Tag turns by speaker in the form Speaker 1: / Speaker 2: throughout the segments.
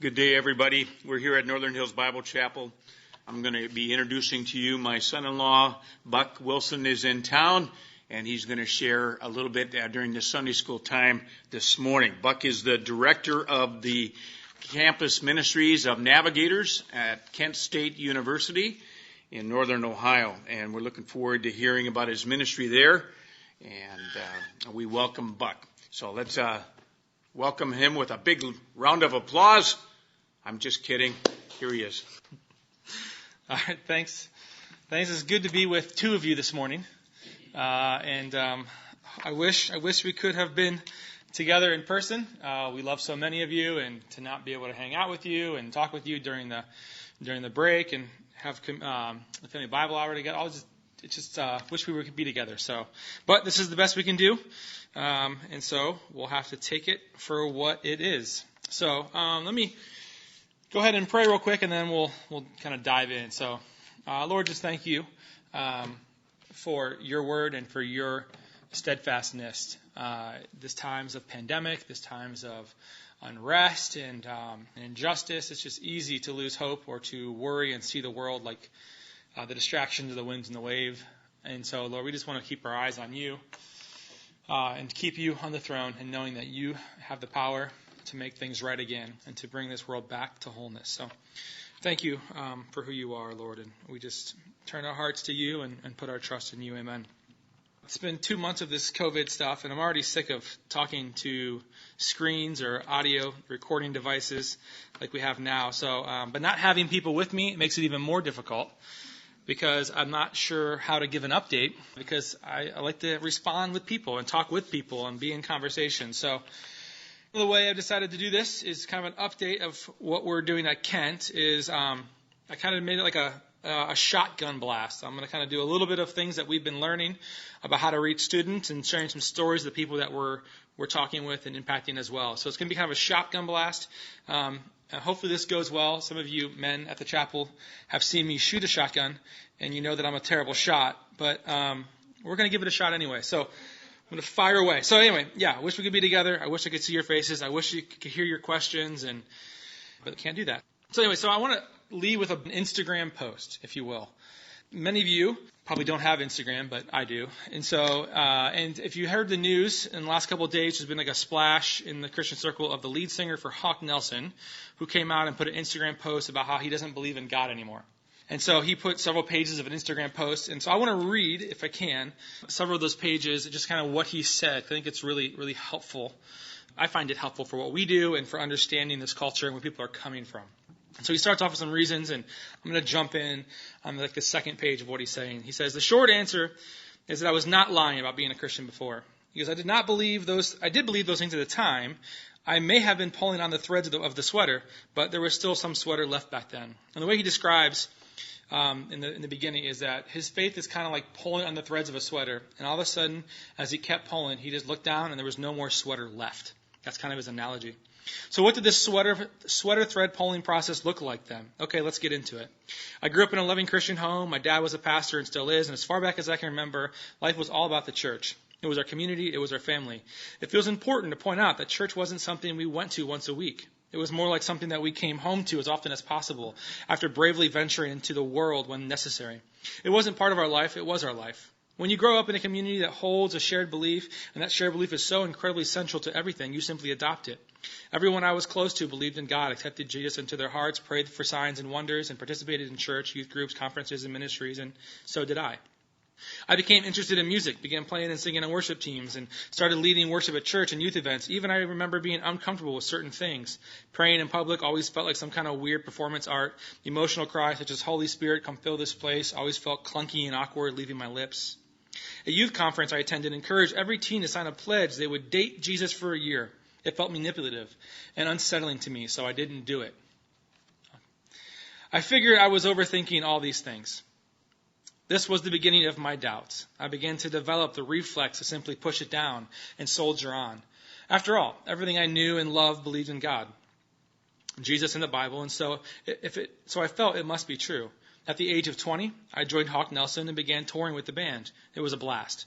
Speaker 1: Good day, everybody. We're here at Northern Hills Bible Chapel. I'm going to be introducing to you my son-in-law, Buck Wilson, is in town, and he's going to share a little bit during the Sunday school time this morning. Buck is the director of the campus ministries of Navigators at Kent State University in Northern Ohio, and we're looking forward to hearing about his ministry there, and we welcome Buck. So let's welcome him with a big round of applause. I'm just kidding. Here he is.
Speaker 2: All right, thanks. It's good to be with two of you this morning. I wish we could have been together in person. We love so many of you, and to not be able to hang out with you and talk with you during the break and have the family Bible hour together. Wish we could be together. But this is the best we can do, and so we'll have to take it for what it is. So let me go ahead and pray real quick, and then we'll kind of dive in. So, Lord, just thank you for your word and for your steadfastness. This times of pandemic, this times of unrest and injustice, it's just easy to lose hope or to worry and see the world like the distractions of the winds and the wave. And so, Lord, we just want to keep our eyes on you and keep you on the throne, and knowing that you have the power to make things right again and to bring this world back to wholeness. So thank you for who you are, Lord, and we just turn our hearts to you and put our trust in you. Amen. It's been 2 months of this COVID stuff, and I'm already sick of talking to screens or audio recording devices like we have now. So, but not having people with me makes it even more difficult, because I'm not sure how to give an update, because I like to respond with people and talk with people and be in conversation. So the way I've decided to do this is kind of an update of what we're doing at Kent. I kind of made it like a shotgun blast. I'm going to kind of do a little bit of things that we've been learning about how to reach students, and sharing some stories of the people that we're talking with and impacting as well. So it's going to be kind of a shotgun blast. Hopefully this goes well. Some of you men at the chapel have seen me shoot a shotgun, and you know that I'm a terrible shot. But we're going to give it a shot anyway. So I'm going to fire away. So anyway, I wish we could be together. I wish I could see your faces. I wish you could hear your questions, but I can't do that. So anyway, I want to lead with an Instagram post, if you will. Many of you probably don't have Instagram, but I do. And so, and if you heard the news in the last couple of days, there's been like a splash in the Christian circle of the lead singer for Hawk Nelson, who came out and put an Instagram post about how he doesn't believe in God anymore. And so he put several pages of an Instagram post. And so I want to read, if I can, several of those pages, just kind of what he said. I think it's really, really helpful. I find it helpful for what we do and for understanding this culture and where people are coming from. So he starts off with some reasons, and I'm going to jump in on like the second page of what he's saying. He says, the short answer is that I was not lying about being a Christian before. He goes, I did believe those things at the time. I may have been pulling on the threads of the sweater, but there was still some sweater left back then. And the way he describes in the beginning is that his faith is kind of like pulling on the threads of a sweater. And all of a sudden, as he kept pulling, he just looked down and there was no more sweater left. That's kind of his analogy. So what did this sweater thread pulling process look like then? Okay, let's get into it. I grew up in a loving Christian home. My dad was a pastor and still is. And as far back as I can remember, life was all about the church. It was our community. It was our family. It feels important to point out that church wasn't something we went to once a week. It was more like something that we came home to as often as possible after bravely venturing into the world when necessary. It wasn't part of our life. It was our life. When you grow up in a community that holds a shared belief, and that shared belief is so incredibly central to everything, you simply adopt it. Everyone I was close to believed in God, accepted Jesus into their hearts, prayed for signs and wonders, and participated in church, youth groups, conferences, and ministries, and so did I. I became interested in music, began playing and singing in worship teams, and started leading worship at church and youth events. Even I remember being uncomfortable with certain things. Praying in public always felt like some kind of weird performance art. Emotional cries such as, Holy Spirit, come fill this place, always felt clunky and awkward leaving my lips. A youth conference I attended encouraged every teen to sign a pledge they would date Jesus for a year. It felt manipulative and unsettling to me, so I didn't do it. I figured I was overthinking all these things. This was the beginning of my doubts. I began to develop the reflex to simply push it down and soldier on. After all, everything I knew and loved believed in God, Jesus and the Bible, and so I felt it must be true. At the age of 20, I joined Hawk Nelson and began touring with the band. It was a blast.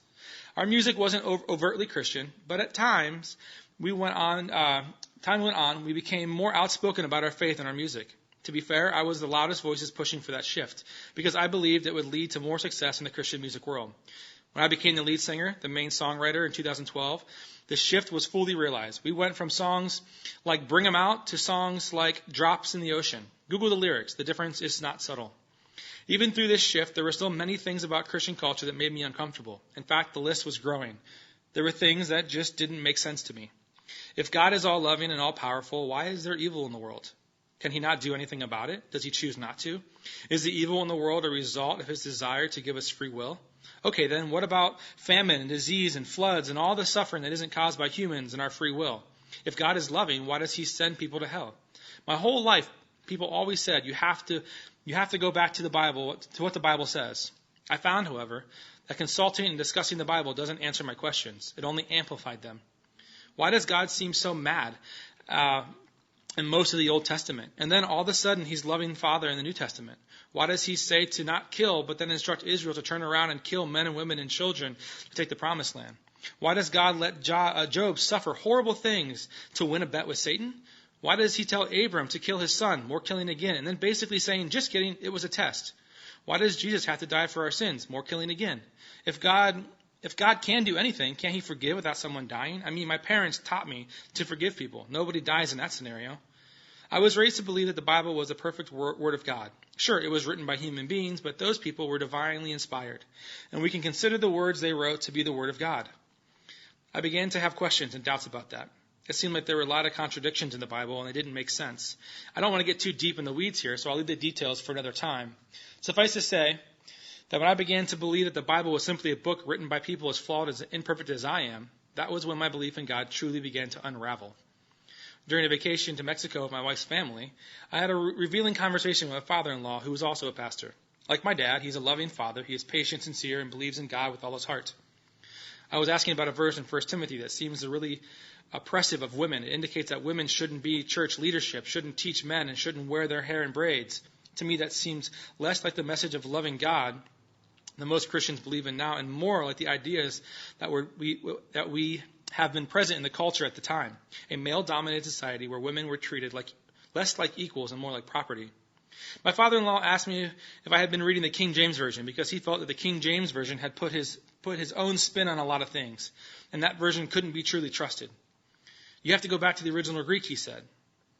Speaker 2: Our music wasn't overtly Christian, but at times we went on time went on, we became more outspoken about our faith and our music. To be fair, I was the loudest voices pushing for that shift because I believed it would lead to more success in the Christian music world. When I became the lead singer, the main songwriter in 2012, the shift was fully realized. We went from songs like Bring 'Em Out to songs like Drops in the Ocean. Google the lyrics. The difference is not subtle. Even through this shift, there were still many things about Christian culture that made me uncomfortable. In fact, the list was growing. There were things that just didn't make sense to me. If God is all loving and all powerful, why is there evil in the world? Can he not do anything about it? Does he choose not to? Is the evil in the world a result of his desire to give us free will? Okay, then what about famine and disease and floods and all the suffering that isn't caused by humans and our free will? If God is loving, why does he send people to hell? My whole life, people always said, you have to go back to the Bible, to what the Bible says. I found, however, that consulting and discussing the Bible doesn't answer my questions. It only amplified them. Why does God seem so mad in most of the Old Testament? And then all of a sudden, he's loving Father in the New Testament. Why does he say to not kill, but then instruct Israel to turn around and kill men and women and children to take the promised land? Why does God let Job suffer horrible things to win a bet with Satan? Why does he tell Abram to kill his son, more killing again, and then basically saying, just kidding, it was a test? Why does Jesus have to die for our sins, more killing again? If God can do anything, can't he forgive without someone dying? I mean, my parents taught me to forgive people. Nobody dies in that scenario. I was raised to believe that the Bible was a perfect word of God. Sure, it was written by human beings, but those people were divinely inspired, and we can consider the words they wrote to be the word of God. I began to have questions and doubts about that. It seemed like there were a lot of contradictions in the Bible, and they didn't make sense. I don't want to get too deep in the weeds here, so I'll leave the details for another time. Suffice to say that when I began to believe that the Bible was simply a book written by people as flawed as imperfect as I am, that was when my belief in God truly began to unravel. During a vacation to Mexico with my wife's family, I had a revealing conversation with my father-in-law, who was also a pastor. Like my dad, he's a loving father. He is patient, sincere, and believes in God with all his heart. I was asking about a verse in 1 Timothy that seems really oppressive of women. It indicates that women shouldn't be church leadership, shouldn't teach men, and shouldn't wear their hair in braids. To me, that seems less like the message of loving God that most Christians believe in now, and more like the ideas that we have been present in the culture at the time, a male-dominated society where women were treated less like equals and more like property. My father-in-law asked me if I had been reading the King James Version because he felt that the King James Version had put his own spin on a lot of things, and that version couldn't be truly trusted. You have to go back to the original Greek, he said.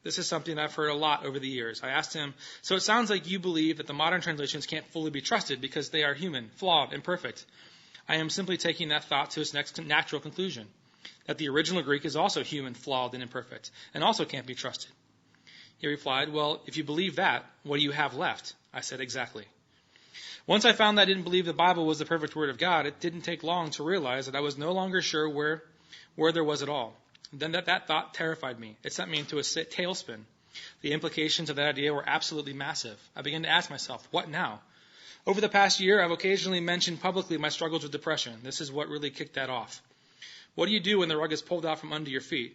Speaker 2: This is something I've heard a lot over the years. I asked him, so it sounds like you believe that the modern translations can't fully be trusted because they are human, flawed, imperfect. I am simply taking that thought to its next natural conclusion, that the original Greek is also human, flawed, and imperfect, and also can't be trusted. He replied, well, if you believe that, what do you have left? I said, exactly. Once I found that I didn't believe the Bible was the perfect word of God, it didn't take long to realize that I was no longer sure where there was at all. Then that thought terrified me. It sent me into a tailspin. The implications of that idea were absolutely massive. I began to ask myself, what now? Over the past year, I've occasionally mentioned publicly my struggles with depression. This is what really kicked that off. What do you do when the rug is pulled out from under your feet?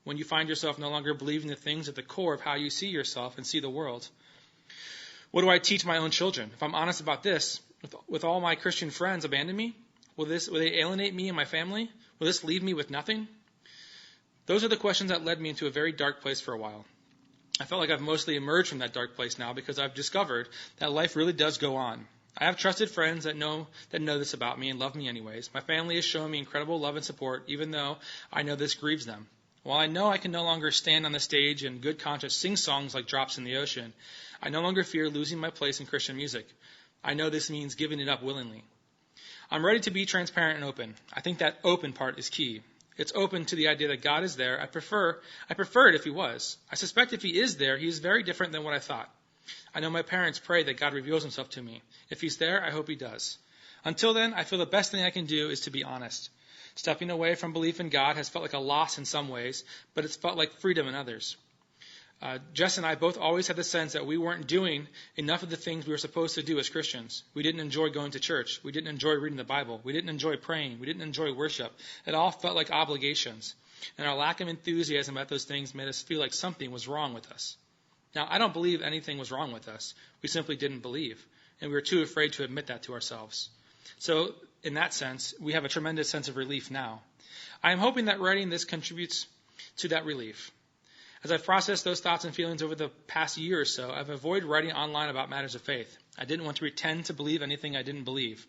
Speaker 2: When you find yourself no longer believing the things at the core of how you see yourself and see the world? What do I teach my own children? If I'm honest about this, with all my Christian friends abandon me? Will they alienate me and my family? Will this leave me with nothing? Those are the questions that led me into a very dark place for a while. I felt like I've mostly emerged from that dark place now because I've discovered that life really does go on. I have trusted friends that know this about me and love me anyways. My family has shown me incredible love and support, even though I know this grieves them. While I know I can no longer stand on the stage and good conscience sing songs like Drops in the Ocean, I no longer fear losing my place in Christian music. I know this means giving it up willingly. I'm ready to be transparent and open. I think that open part is key. It's open to the idea that God is there. I prefer it if he was. I suspect if he is there, he is very different than what I thought. I know my parents pray that God reveals himself to me. If he's there, I hope he does. Until then, I feel the best thing I can do is to be honest. Stepping away from belief in God has felt like a loss in some ways, but it's felt like freedom in others. Jess and I both always had the sense that we weren't doing enough of the things we were supposed to do as Christians. We didn't enjoy going to church. We didn't enjoy reading the Bible. We didn't enjoy praying. We didn't enjoy worship. It all felt like obligations. And our lack of enthusiasm about those things made us feel like something was wrong with us. Now, I don't believe anything was wrong with us. We simply didn't believe. And we were too afraid to admit that to ourselves. So, in that sense, we have a tremendous sense of relief now. I am hoping that writing this contributes to that relief. As I've processed those thoughts and feelings over the past year or so, I've avoided writing online about matters of faith. I didn't want to pretend to believe anything I didn't believe.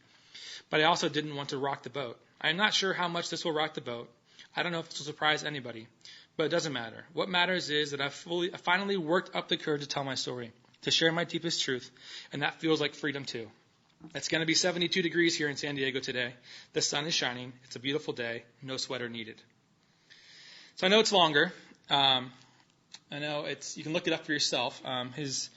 Speaker 2: But I also didn't want to rock the boat. I am not sure how much this will rock the boat. I don't know if this will surprise anybody. But it doesn't matter. What matters is that I finally worked up the courage to tell my story, to share my deepest truth, and that feels like freedom too. It's going to be 72 degrees here in San Diego today. The sun is shining. It's a beautiful day. No sweater needed. So I know it's longer. I know you can look it up for yourself. He's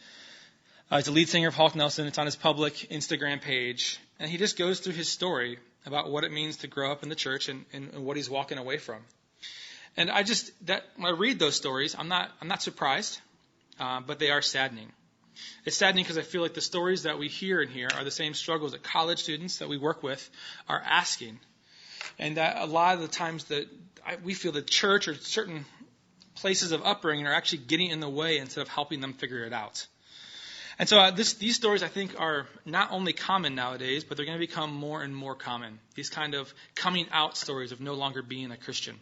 Speaker 2: the lead singer of Hawk Nelson. It's on his public Instagram page. And he just goes through his story about what it means to grow up in the church and what he's walking away from. And when I read those stories, I'm not surprised, but they are saddening. It's saddening because I feel like the stories that we hear in here are the same struggles that college students that we work with are asking. And that a lot of the times we feel the church or certain places of upbringing are actually getting in the way instead of helping them figure it out. And so these stories, I think, are not only common nowadays, but they're going to become more and more common. These kind of coming out stories of no longer being a Christian.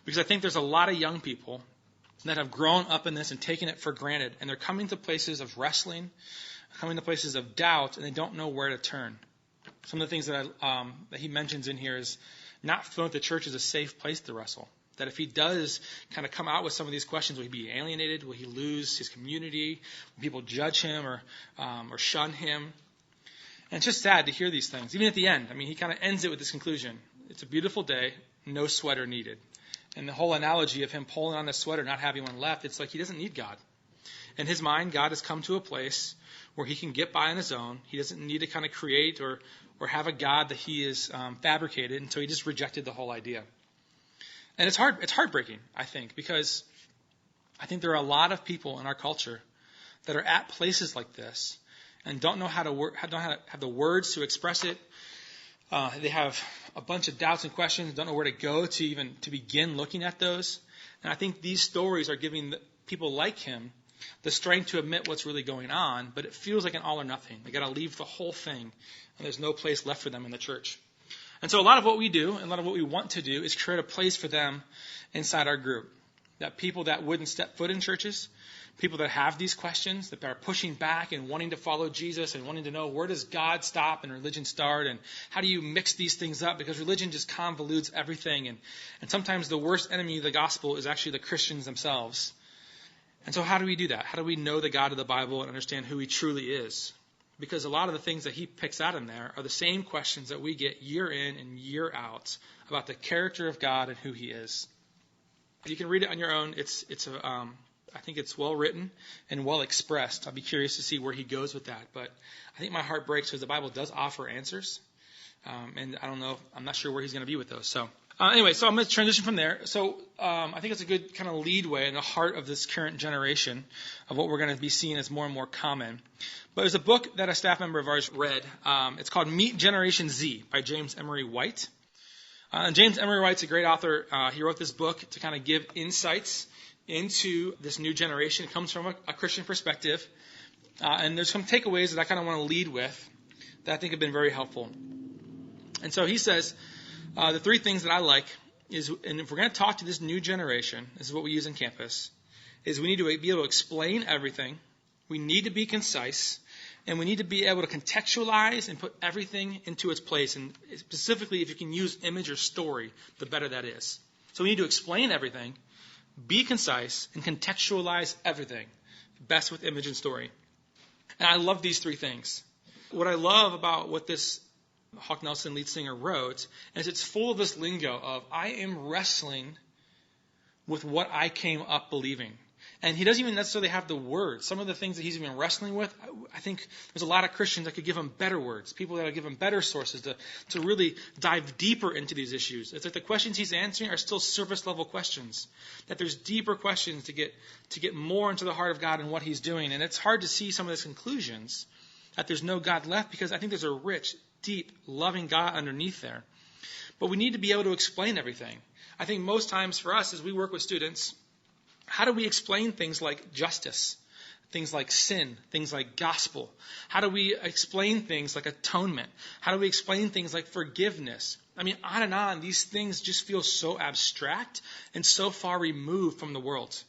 Speaker 2: Because I think there's a lot of young people that have grown up in this and taken it for granted. And they're coming to places of wrestling, coming to places of doubt, and they don't know where to turn. Some of the things that he mentions in here is not feeling that the church is a safe place to wrestle. That if he does kind of come out with some of these questions, will he be alienated? Will he lose his community? Will people judge him or shun him? And it's just sad to hear these things. Even at the end, he kind of ends it with this conclusion. It's a beautiful day, no sweater needed. And the whole analogy of him pulling on the sweater, not having one left, it's like he doesn't need God. In his mind, God has come to a place where he can get by on his own. He doesn't need to kind of create or have a God that he is fabricated, and so he just rejected the whole idea. And it's heartbreaking, I think, because I think there are a lot of people in our culture that are at places like this and don't know how to have the words to express it. They have a bunch of doubts and questions, don't know where to go to begin looking at those. And I think these stories are giving people like him the strength to admit what's really going on, but it feels like an all or nothing. They got to leave the whole thing, and there's no place left for them in the church. And so a lot of what we do, and a lot of what we want to do, is create a place for them inside our group. That people that wouldn't step foot in churches, people that have these questions, that are pushing back and wanting to follow Jesus and wanting to know where does God stop and religion start, and how do you mix these things up, because religion just convolutes everything. And sometimes the worst enemy of the gospel is actually the Christians themselves. And so how do we do that? How do we know the God of the Bible and understand who he truly is? Because a lot of the things that he picks out in there are the same questions that we get year in and year out about the character of God and who he is. You can read it on your own. I think it's well written and well expressed. I'll be curious to see where he goes with that. But I think my heart breaks because the Bible does offer answers. And I'm not sure where he's going to be with those. So anyway, so I'm going to transition from there. So I think it's a good kind of lead way in the heart of this current generation of what we're going to be seeing as more and more common. But there's a book that a staff member of ours read. It's called Meet Generation Z by James Emery White. And James Emery White's a great author. He wrote this book to kind of give insights into this new generation. It comes from a Christian perspective. And there's some takeaways that I kind of want to lead with that I think have been very helpful. And so he says, the three things that I like is, and if we're going to talk to this new generation, this is what we use in campus, is we need to be able to explain everything. We need to be concise. And we need to be able to contextualize and put everything into its place. And specifically, if you can use image or story, the better that is. So we need to explain everything, be concise, and contextualize everything. Best with image and story. And I love these three things. What I love about what this Hawk Nelson lead singer wrote is it's full of this lingo of, I am wrestling with what I came up believing. And he doesn't even necessarily have the words. Some of the things that he's even wrestling with, I think there's a lot of Christians that could give him better words, people that would give him better sources to really dive deeper into these issues. It's like the questions he's answering are still surface level questions, that there's deeper questions to get more into the heart of God and what he's doing. And it's hard to see some of his conclusions that there's no God left, because I think there's a rich, deep, loving God underneath there. But we need to be able to explain everything. I think most times for us as we work with students, how do we explain things like justice, things like sin, things like gospel? How do we explain things like atonement? How do we explain things like forgiveness? I mean, on and on. These things just feel so abstract and so far removed from the world.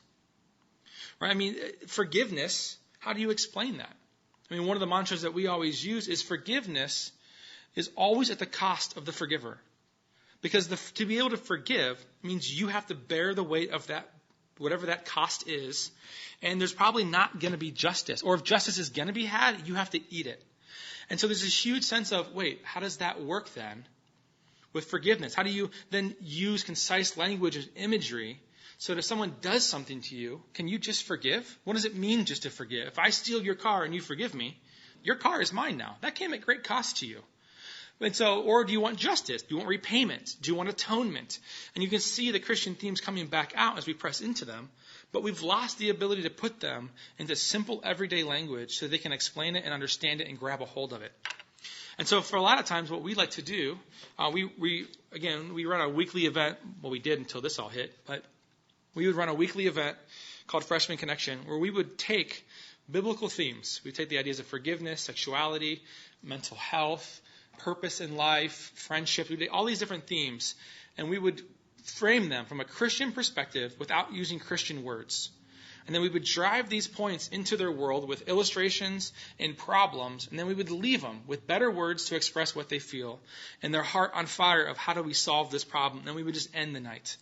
Speaker 2: Right? I mean, forgiveness, how do you explain that? I mean, one of the mantras that we always use is forgiveness is always at the cost of the forgiver. Because to be able to forgive means you have to bear the weight of that, whatever that cost is, and there's probably not going to be justice. Or if justice is going to be had, you have to eat it. And so there's this huge sense of, wait, how does that work then with forgiveness? How do you then use concise language and imagery so that if someone does something to you, can you just forgive? What does it mean just to forgive? If I steal your car and you forgive me, your car is mine now. That came at great cost to you. And so, or do you want justice? Do you want repayment? Do you want atonement? And you can see the Christian themes coming back out as we press into them, but we've lost the ability to put them into simple everyday language so they can explain it and understand it and grab a hold of it. And so for a lot of times what we like to do, we run a weekly event. Well, we did until this all hit, but we would run a weekly event called Freshman Connection where we would take biblical themes. We'd take the ideas of forgiveness, sexuality, mental health, purpose in life, friendship, all these different themes, and we would frame them from a Christian perspective without using Christian words. And then we would drive these points into their world with illustrations and problems, and then we would leave them with better words to express what they feel and their heart on fire of how do we solve this problem. And then we would just end the night.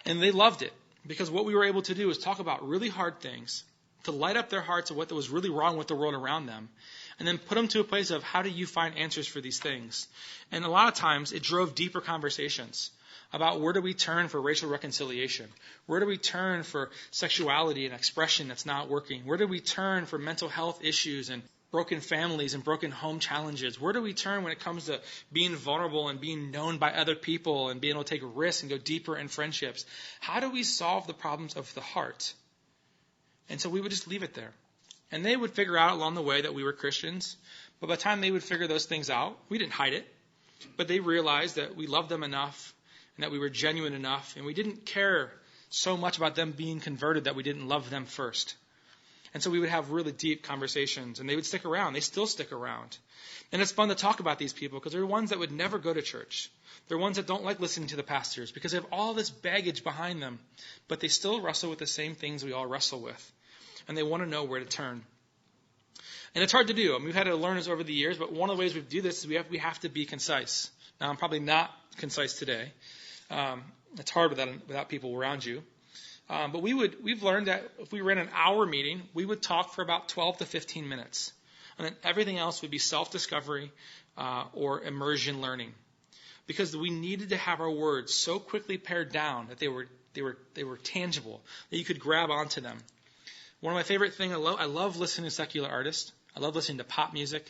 Speaker 2: And they loved it because what we were able to do is talk about really hard things, to light up their hearts of what was really wrong with the world around them, and then put them to a place of how do you find answers for these things. And a lot of times it drove deeper conversations about where do we turn for racial reconciliation? Where do we turn for sexuality and expression that's not working? Where do we turn for mental health issues and broken families and broken home challenges? Where do we turn when it comes to being vulnerable and being known by other people and being able to take risks and go deeper in friendships? How do we solve the problems of the heart? And so we would just leave it there. And they would figure out along the way that we were Christians. But by the time they would figure those things out, we didn't hide it. But they realized that we loved them enough and that we were genuine enough. And we didn't care so much about them being converted that we didn't love them first. And so we would have really deep conversations. And they would stick around. They still stick around. And it's fun to talk about these people because they're ones that would never go to church. They're ones that don't like listening to the pastors because they have all this baggage behind them. But they still wrestle with the same things we all wrestle with. And they want to know where to turn. And it's hard to do. I mean, we've had to learn this over the years, but one of the ways we do this is we have to be concise. Now, I'm probably not concise today. It's hard without people around you. But we've learned that if we ran an hour meeting, we would talk for about 12 to 15 minutes. And then everything else would be self-discovery or immersion learning. Because we needed to have our words so quickly pared down that they were tangible, that you could grab onto them. One of my favorite things, I love listening to secular artists. I love listening to pop music,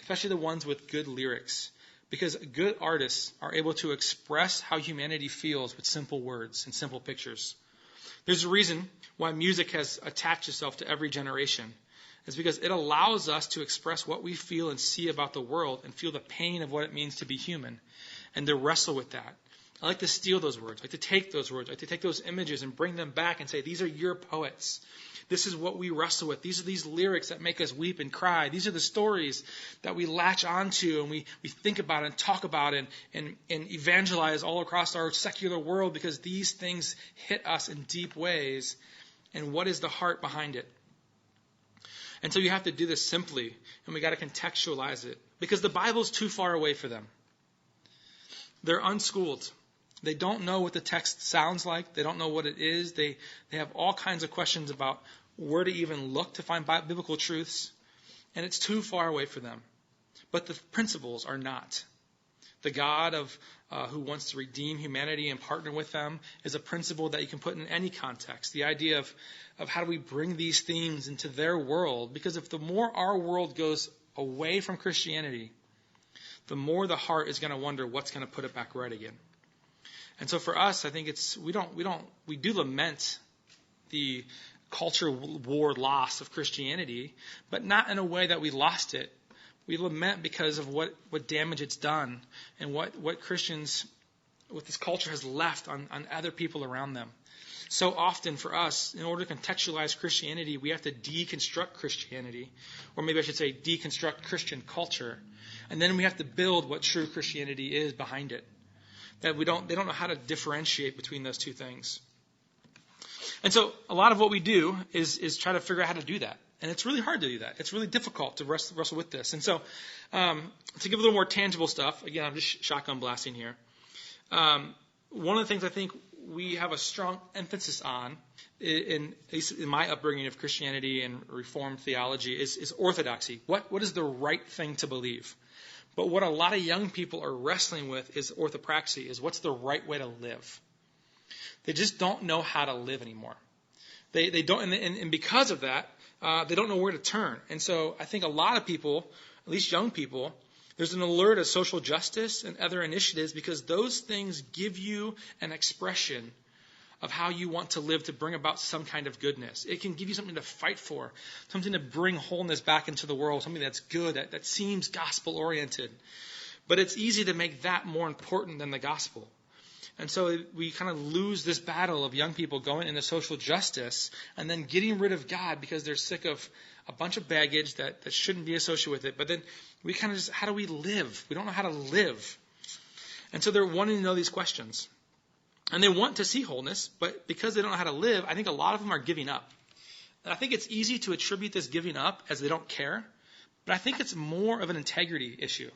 Speaker 2: especially the ones with good lyrics. Because good artists are able to express how humanity feels with simple words and simple pictures. There's a reason why music has attached itself to every generation. It's because it allows us to express what we feel and see about the world and feel the pain of what it means to be human and to wrestle with that. I like to steal those words. I like to take those words. I like to take those images and bring them back and say, these are your poets. This is what we wrestle with. These are these lyrics that make us weep and cry. These are the stories that we latch onto and we think about and talk about and evangelize all across our secular world because these things hit us in deep ways. And what is the heart behind it? And so you have to do this simply, and we got to contextualize it because the Bible's too far away for them. They're unschooled. They don't know what the text sounds like. They don't know what it is. They have all kinds of questions about where to even look to find biblical truths. And it's too far away for them. But the principles are not. The God who wants to redeem humanity and partner with them is a principle that you can put in any context. The idea of how do we bring these themes into their world. Because if the more our world goes away from Christianity, the more the heart is going to wonder what's going to put it back right again. And so for us, I think we do lament the culture war loss of Christianity, but not in a way that we lost it. We lament because of what damage it's done and what this culture has left on other people around them. So often for us, in order to contextualize Christianity, we have to deconstruct Christianity, or maybe I should say deconstruct Christian culture, and then we have to build what true Christianity is behind it. That they don't know how to differentiate between those two things. And so a lot of what we do is try to figure out how to do that. And it's really hard to do that. It's really difficult to wrestle with this. And so to give a little more tangible stuff, again, I'm just shotgun blasting here. One of the things I think we have a strong emphasis on, at least in my upbringing of Christianity and Reformed theology, is orthodoxy. What is the right thing to believe? But what a lot of young people are wrestling with is orthopraxy, is what's the right way to live. They just don't know how to live anymore. They don't, and because of that, they don't know where to turn. And so I think a lot of people, at least young people, there's an allure to social justice and other initiatives because those things give you an expression of how you want to live to bring about some kind of goodness. It can give you something to fight for, something to bring wholeness back into the world, something that's good, that seems gospel-oriented. But it's easy to make that more important than the gospel. And so we kind of lose this battle of young people going into social justice and then getting rid of God because they're sick of a bunch of baggage that shouldn't be associated with it. But then we kind of just, how do we live? We don't know how to live. And so they're wanting to know these questions. And they want to see wholeness, but because they don't know how to live, I think a lot of them are giving up. And I think it's easy to attribute this giving up as they don't care, but I think it's more of an integrity issue.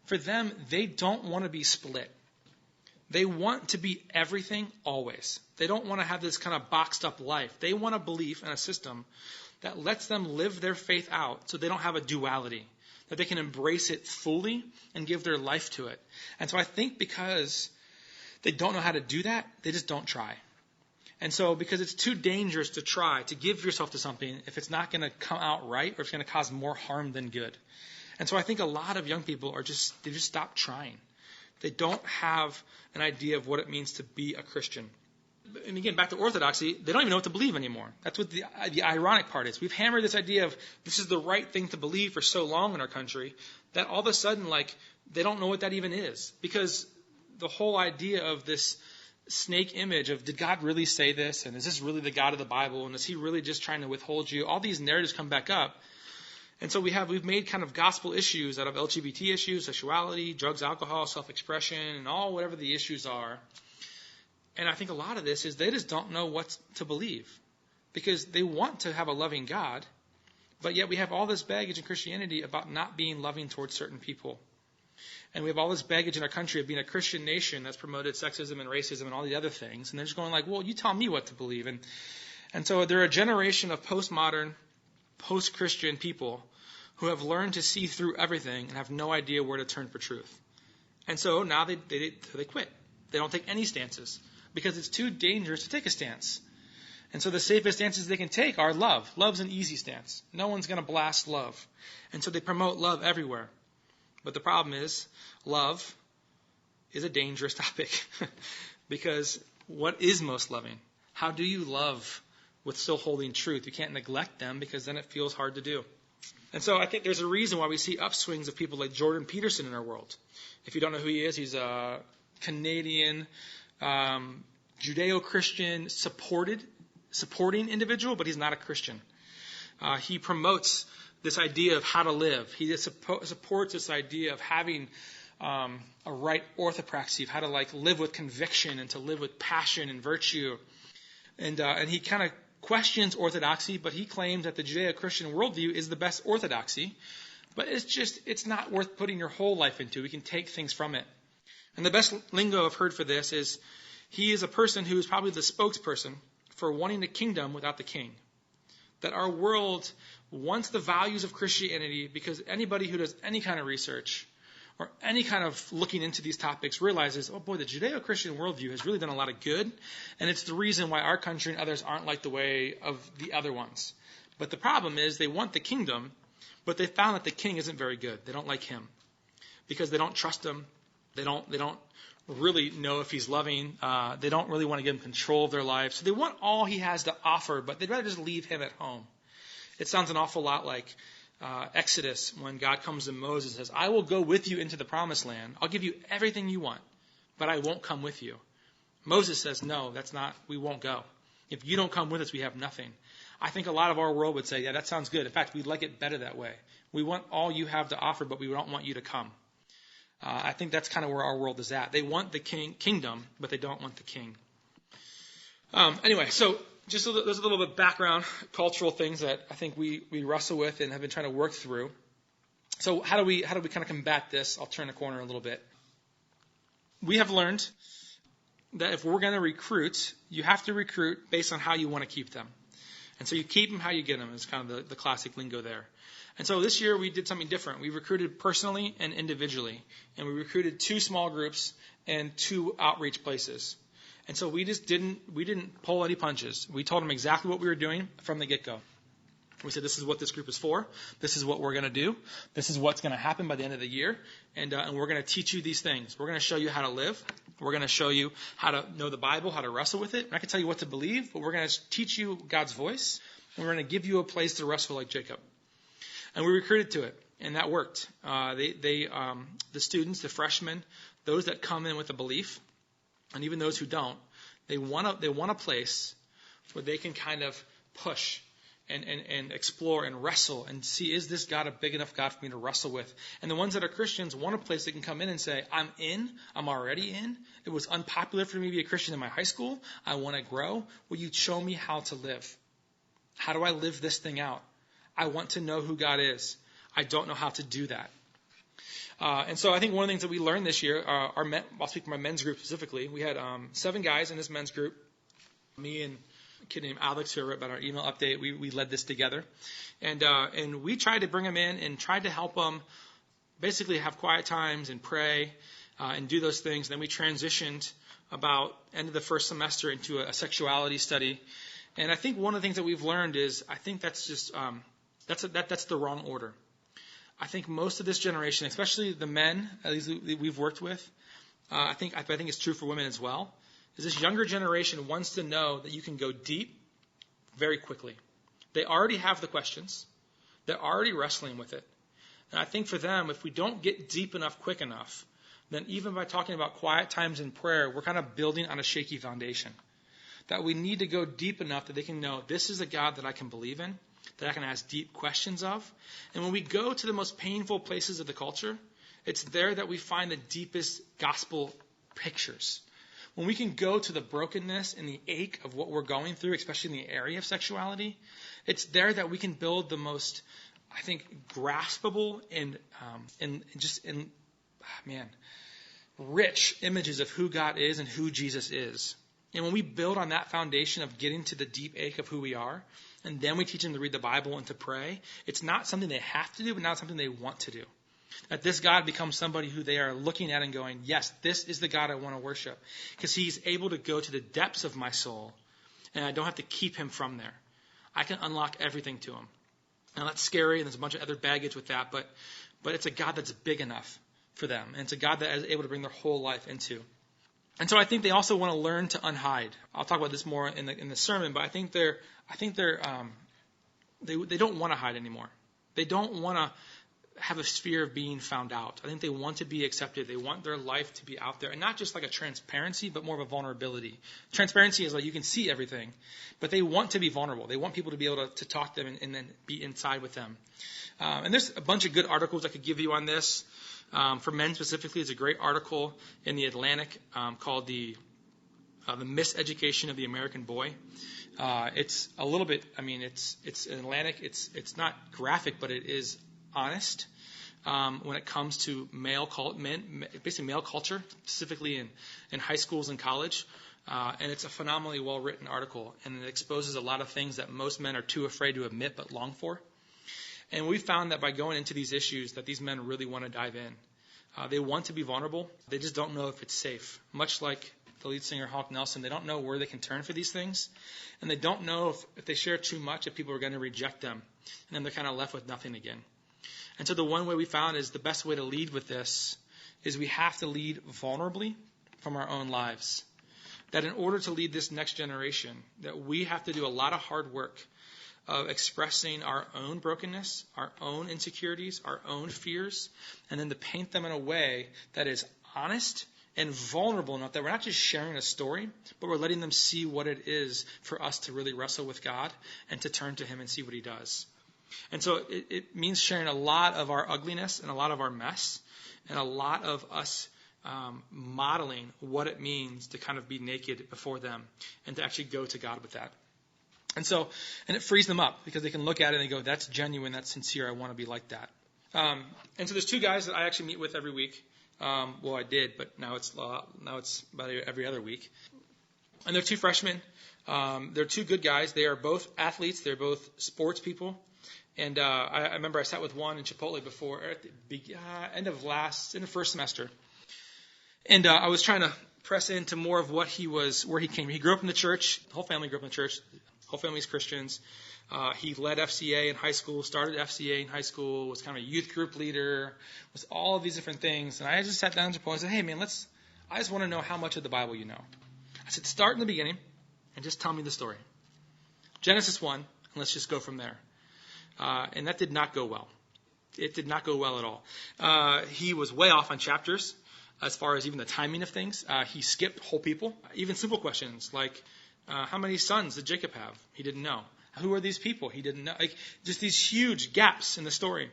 Speaker 2: For them, they don't want to be split. They want to be everything always. They don't want to have this kind of boxed up life. They want a belief and a system that lets them live their faith out so they don't have a duality, that they can embrace it fully and give their life to it. And so I think because they don't know how to do that, they just don't try. And so because it's too dangerous to try to give yourself to something if it's not going to come out right or it's going to cause more harm than good. And so I think a lot of young people they just stop trying. They don't have an idea of what it means to be a Christian. And again, back to orthodoxy, they don't even know what to believe anymore. That's what the ironic part is. We've hammered this idea of this is the right thing to believe for so long in our country that all of a sudden, they don't know what that even is. Because the whole idea of this snake image of did God really say this? And is this really the God of the Bible? And is he really just trying to withhold you? All these narratives come back up. And so we've made kind of gospel issues out of LGBT issues, sexuality, drugs, alcohol, self-expression, and all whatever the issues are. And I think a lot of this is they just don't know what to believe because they want to have a loving God, but yet we have all this baggage in Christianity about not being loving towards certain people. And we have all this baggage in our country of being a Christian nation that's promoted sexism and racism and all the other things. And they're just going well, you tell me what to believe. And so they're a generation of postmodern, post-Christian people who have learned to see through everything and have no idea where to turn for truth. And so now they quit. They don't take any stances because it's too dangerous to take a stance. And so the safest stances they can take are love. Love's an easy stance. No one's going to blast love. And so they promote love everywhere. But the problem is, love is a dangerous topic because what is most loving? How do you love with still holding truth? You can't neglect them because then it feels hard to do. And so I think there's a reason why we see upswings of people like Jordan Peterson in our world. If you don't know who he is, he's a Canadian, Judeo-Christian supporting individual, but he's not a Christian. He promotes this idea of how to live. He supports this idea of having a right orthopraxy, of how to live with conviction and to live with passion and virtue. And he kind of questions orthodoxy, but he claims that the Judeo-Christian worldview is the best orthodoxy. But it's not worth putting your whole life into. We can take things from it. And the best lingo I've heard for this is he is a person who is probably the spokesperson for wanting a kingdom without the king. That our world wants the values of Christianity because anybody who does any kind of research or any kind of looking into these topics realizes, oh boy, the Judeo-Christian worldview has really done a lot of good, and it's the reason why our country and others aren't like the way of the other ones. But the problem is they want the kingdom, but they found that the king isn't very good. They don't like him because they don't trust him. They don't really know if he's loving. They don't really want to give him control of their life. So they want all he has to offer, but they'd rather just leave him at home. It sounds an awful lot like Exodus when God comes to Moses and says, I will go with you into the promised land. I'll give you everything you want, but I won't come with you. Moses says, no, we won't go. If you don't come with us, we have nothing. I think a lot of our world would say, yeah, that sounds good. In fact, we'd like it better that way. We want all you have to offer, but we don't want you to come. I think that's kind of where our world is at. They want the kingdom, but they don't want the king. Anyway, so there's a little bit of background, cultural things that I think we wrestle with and have been trying to work through. So how do we kind of combat this? I'll turn the corner a little bit. We have learned that if we're going to recruit, you have to recruit based on how you want to keep them. And so you keep them how you get them is kind of the classic lingo there. And so this year we did something different. We recruited personally and individually. And we recruited 2 small groups and 2 outreach places. And so we didn't pull any punches. We told them exactly what we were doing from the get-go. We said, this is what this group is for. This is what we're going to do. This is what's going to happen by the end of the year. And we're going to teach you these things. We're going to show you how to live. We're going to show you how to know the Bible, how to wrestle with it. I'm not going to tell you what to believe, but we're going to teach you God's voice. And we're going to give you a place to wrestle like Jacob. And we recruited to it, and that worked. The students, the freshmen, those that come in with a belief, and even those who don't, they want a place where they can kind of push and explore and wrestle and see, is this God a big enough God for me to wrestle with? And the ones that are Christians want a place they can come in and say, I'm in, I'm already in. It was unpopular for me to be a Christian in my high school. I want to grow. Will you show me how to live? How do I live this thing out? I want to know who God is. I don't know how to do that. And so I think one of the things that we learned this year, I'll speak for my men's group specifically. We had 7 guys in this men's group. Me and a kid named Alex, who wrote about our email update, we led this together. And we tried to bring them in and tried to help them basically have quiet times and pray and do those things. And then we transitioned about end of the first semester into a sexuality study. And I think one of the things that we've learned is I think that's just that's the wrong order. I think most of this generation, especially the men at least we've worked with, I think it's true for women as well, is this younger generation wants to know that you can go deep very quickly. They already have the questions. They're already wrestling with it. And I think for them, if we don't get deep enough quick enough, then even by talking about quiet times in prayer, we're kind of building on a shaky foundation. That we need to go deep enough that they can know this is a God that I can believe in, that I can ask deep questions of. And when we go to the most painful places of the culture, it's there that we find the deepest gospel pictures. When we can go to the brokenness and the ache of what we're going through, especially in the area of sexuality, it's there that we can build the most, I think, graspable and rich images of who God is and who Jesus is. And when we build on that foundation of getting to the deep ache of who we are, and then we teach them to read the Bible and to pray, it's not something they have to do, but not something they want to do. That this God becomes somebody who they are looking at and going, yes, this is the God I want to worship. Because he's able to go to the depths of my soul, and I don't have to keep him from there. I can unlock everything to him. Now that's scary, and there's a bunch of other baggage with that, but it's a God that's big enough for them. And it's a God that is able to bring their whole life into. And so I think they also want to learn to unhide. I'll talk about this more in the sermon, but I think they don't want to hide anymore. They don't want to have a fear of being found out. I think they want to be accepted. They want their life to be out there, and not just like a transparency, but more of a vulnerability. Transparency is like you can see everything, but they want to be vulnerable. They want people to be able to talk to them and then be inside with them. And there's a bunch of good articles I could give you on this. For men specifically, it's a great article in the Atlantic called the Miseducation of the American Boy. It's a little bit, it's an Atlantic. It's not graphic, but it is honest when it comes to male culture, specifically in high schools and college. And it's a phenomenally well-written article, and it exposes a lot of things that most men are too afraid to admit but long for. And we found that by going into these issues that these men really want to dive in. They want to be vulnerable. They just don't know if it's safe. Much like the lead singer Hawk Nelson, they don't know where they can turn for these things. And they don't know if they share too much, if people are going to reject them. And then they're kind of left with nothing again. And so the one way we found is the best way to lead with this is we have to lead vulnerably from our own lives. That in order to lead this next generation, that we have to do a lot of hard work of expressing our own brokenness, our own insecurities, our own fears, and then to paint them in a way that is honest and vulnerable enough that we're not just sharing a story, but we're letting them see what it is for us to really wrestle with God and to turn to him and see what he does. And so it means sharing a lot of our ugliness and a lot of our mess and a lot of us modeling what it means to kind of be naked before them and to actually go to God with that. And it frees them up because they can look at it and they go, that's genuine, that's sincere, I want to be like that. And so there's two guys that I actually meet with every week. Well, I did, but now it's about every other week. And they're two freshmen. They're two good guys. They are both athletes. They're both sports people. And I remember I sat with one in Chipotle before at the end of first semester. And I was trying to press into more of where he came. He grew up in the church. The whole family grew up in the church. The whole family's Christians. He led FCA in high school, started FCA in high school, was kind of a youth group leader, was all of these different things. And I just sat down to Chipotle and said, hey, man, I just want to know how much of the Bible you know. I said, start in the beginning and just tell me the story. Genesis 1, and let's just go from there. And that did not go well. It did not go well at all. He was way off on chapters as far as even the timing of things. He skipped whole people, even simple questions like, how many sons did Jacob have? He didn't know. Who are these people? He didn't know. Just these huge gaps in the story.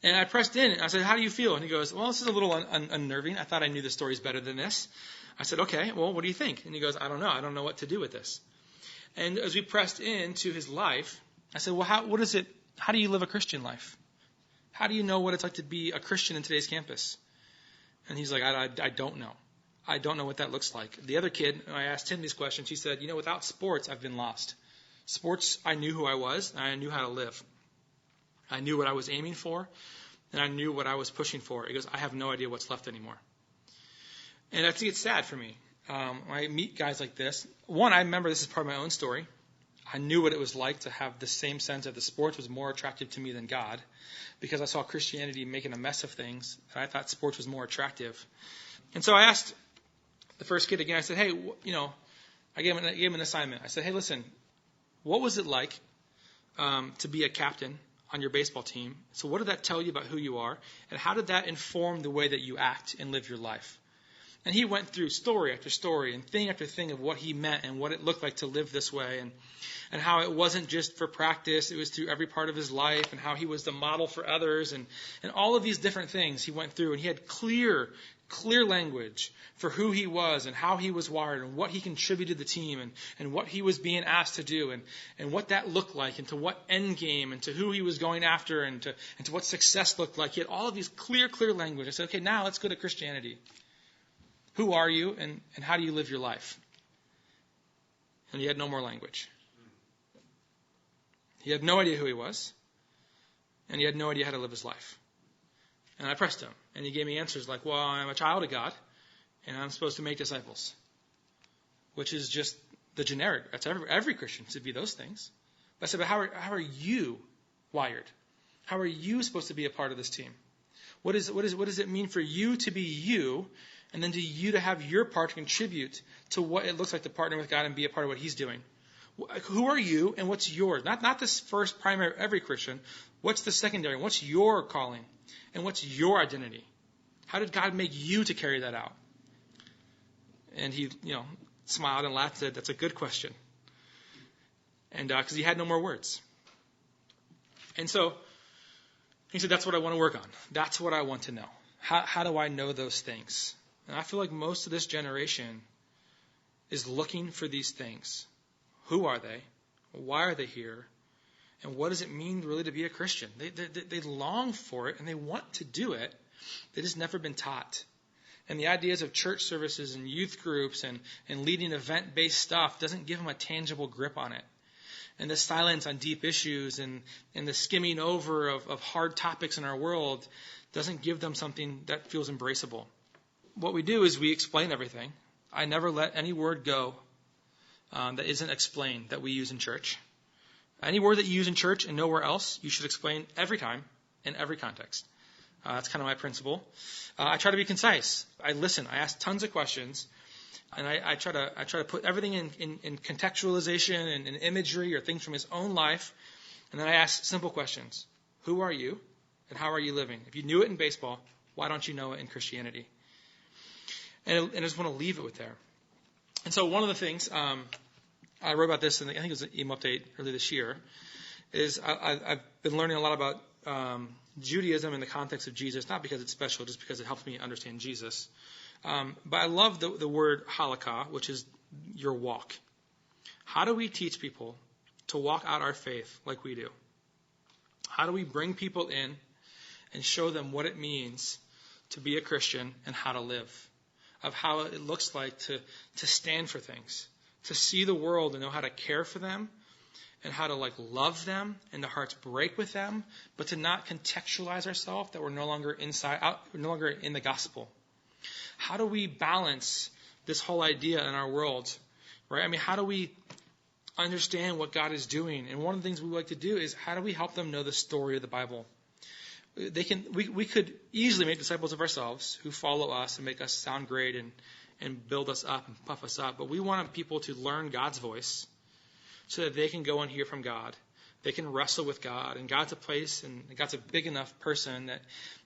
Speaker 2: And I pressed in, and I said, how do you feel? And he goes, well, this is a little unnerving. I thought I knew the stories better than this. I said, okay, well, what do you think? And he goes, I don't know. I don't know what to do with this. And as we pressed into his life, I said, well, how do you live a Christian life? How do you know what it's like to be a Christian in today's campus? And he's like, I don't know. I don't know what that looks like. The other kid, I asked him these questions. He said, without sports, I've been lost. Sports, I knew who I was, and I knew how to live. I knew what I was aiming for, and I knew what I was pushing for. He goes, I have no idea what's left anymore. And I think it's sad for me. When I meet guys like this, one, I remember this is part of my own story. I knew what it was like to have the same sense that the sports was more attractive to me than God, because I saw Christianity making a mess of things, and I thought sports was more attractive. And so I asked the first kid again, I said, hey, I gave him an assignment. I said, hey, listen, what was it like to be a captain on your baseball team? So what did that tell you about who you are? And how did that inform the way that you act and live your life? And he went through story after story and thing after thing of what he meant and what it looked like to live this way, and how it wasn't just for practice, it was through every part of his life, and how he was the model for others, and all of these different things he went through. And he had clear language for who he was and how he was wired and what he contributed to the team and what he was being asked to do and what that looked like and to what end game and to who he was going after and to what success looked like. He had all of these clear language. I said, okay, now let's go to Christianity. Who are you and how do you live your life? And he had no more language. He had no idea who he was, and he had no idea how to live his life. And I pressed him, and he gave me answers like, well, I'm a child of God, and I'm supposed to make disciples, which is just the generic. That's every Christian should be those things. But I said, but how are you wired? How are you supposed to be a part of this team? What does it mean for you to be you, and then you to have your part to contribute to what it looks like to partner with God and be a part of what He's doing? Who are you, and what's yours? Not this first primary every Christian. What's the secondary? What's your calling, and what's your identity? How did God make you to carry that out? And he, smiled and laughed and said, "That's a good question." And because he had no more words. And so he said, that's what I want to work on. That's what I want to know. How do I know those things? And I feel like most of this generation is looking for these things. Who are they? Why are they here? And what does it mean really to be a Christian? They long for it and they want to do it. They've just never been taught. And the ideas of church services and youth groups and leading event-based stuff doesn't give them a tangible grip on it. And the silence on deep issues and the skimming over of hard topics in our world doesn't give them something that feels embraceable. What we do is we explain everything. I never let any word go that isn't explained that we use in church. Any word that you use in church and nowhere else, you should explain every time in every context. That's kind of my principle. I try to be concise. I listen. I ask tons of questions. And I try to put everything in contextualization and in imagery or things from his own life. And then I ask simple questions. Who are you? And how are you living? If you knew it in baseball, why don't you know it in Christianity? And I just want to leave it with there. And so one of the things, I wrote about this, and I think it was an email update earlier this year, is I've been learning a lot about Judaism in the context of Jesus, not because it's special, just because it helps me understand Jesus. But I love the word halakha, which is your walk. How do we teach people to walk out our faith like we do? How do we bring people in and show them what it means to be a Christian and how to live? Of how it looks like to stand for things, to see the world and know how to care for them, and how to love them and the hearts break with them, but to not contextualize ourselves that we're no longer no longer in the gospel. How do we balance this whole idea in our world, right? I mean, how do we understand what God is doing? And one of the things we like to do is how do we help them know the story of the Bible? We could easily make disciples of ourselves who follow us and make us sound great and build us up and puff us up. But we want people to learn God's voice so that they can go and hear from God. They can wrestle with God. And God's a place and God's a big enough person that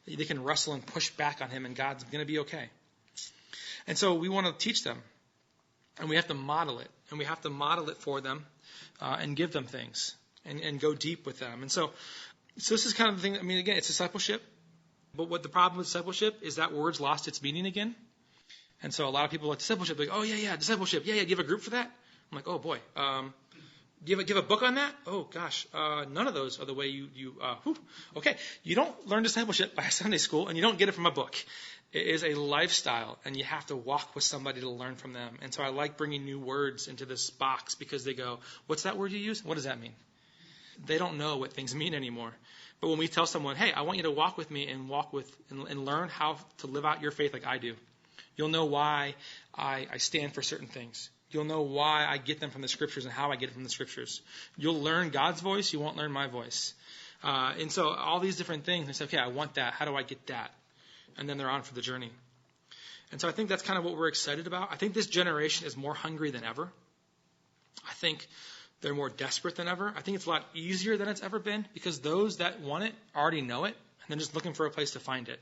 Speaker 2: they can wrestle and push back on him, and God's going to be okay. And so we want to teach them. And we have to model it. And we have to model it for them and give them things and go deep with them. And so this is kind of the thing. I mean, again, it's discipleship. But what the problem with discipleship is that word's lost its meaning again. And so a lot of people like discipleship. Like, oh, yeah, discipleship. Yeah, do you have a group for that? I'm like, oh, boy. Do you have a book on that? Oh, gosh. None of those are the way Okay. You don't learn discipleship by Sunday school, and you don't get it from a book. It is a lifestyle, and you have to walk with somebody to learn from them. And so I like bringing new words into this box because they go, what's that word you use? What does that mean? They don't know what things mean anymore. But when we tell someone, hey, I want you to walk with me and and learn how to live out your faith like I do, you'll know why I stand for certain things. You'll know why I get them from the Scriptures and how I get it from the Scriptures. You'll learn God's voice. You won't learn my voice. And so all these different things, they say, okay, I want that. How do I get that? And then they're on for the journey. And so I think that's kind of what we're excited about. I think this generation is more hungry than ever. I think they're more desperate than ever. I think it's a lot easier than it's ever been because those that want it already know it, and they're just looking for a place to find it.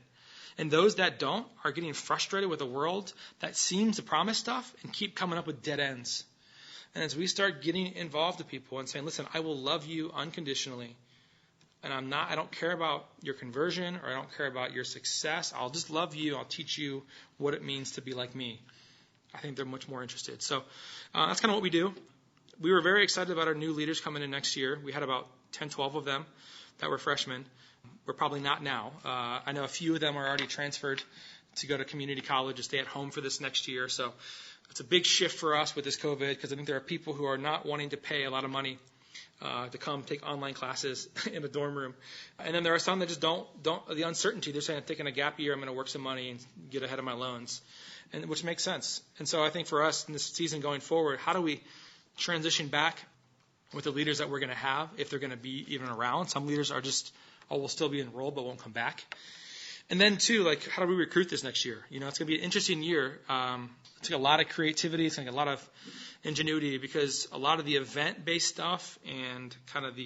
Speaker 2: And those that don't are getting frustrated with a world that seems to promise stuff and keep coming up with dead ends. And as we start getting involved with people and saying, listen, I will love you unconditionally. And I don't care about your conversion or I don't care about your success. I'll just love you. I'll teach you what it means to be like me. I think they're much more interested. So that's kind of what we do. We were very excited about our new leaders coming in next year. We had about 10, 12 of them that were freshmen. We're probably not now. I know a few of them are already transferred to go to community college and stay at home for this next year. So it's a big shift for us with this COVID because I think there are people who are not wanting to pay a lot of money to come take online classes in a dorm room. And then there are some that just don't the uncertainty. They're saying, I'm taking a gap year, I'm going to work some money and get ahead of my loans, and which makes sense. And so I think for us in this season going forward, how do we transition back with the leaders that we're going to have if they're going to be even around? Some leaders are just, will still be enrolled but won't come back. And then too, how do we recruit this next year? It's going to be an interesting year. It's like a lot of creativity. It's like a lot of ingenuity because a lot of the event-based stuff and kind of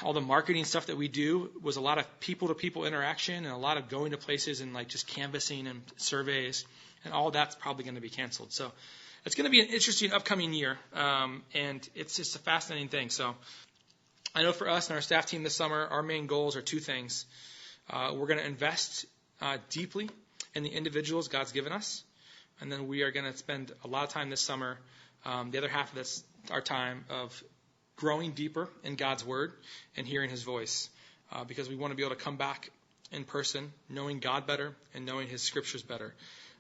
Speaker 2: all the marketing stuff that we do was a lot of people-to-people interaction and a lot of going to places and just canvassing and surveys, and all that's probably going to be canceled. So it's going to be an interesting upcoming year, and it's just a fascinating thing. So I know for us and our staff team this summer, our main goals are two things. We're going to invest deeply in the individuals God's given us, and then we are going to spend a lot of time this summer, the other half of this, our time, of growing deeper in God's Word and hearing His voice, because we want to be able to come back in person, knowing God better and knowing His Scriptures better.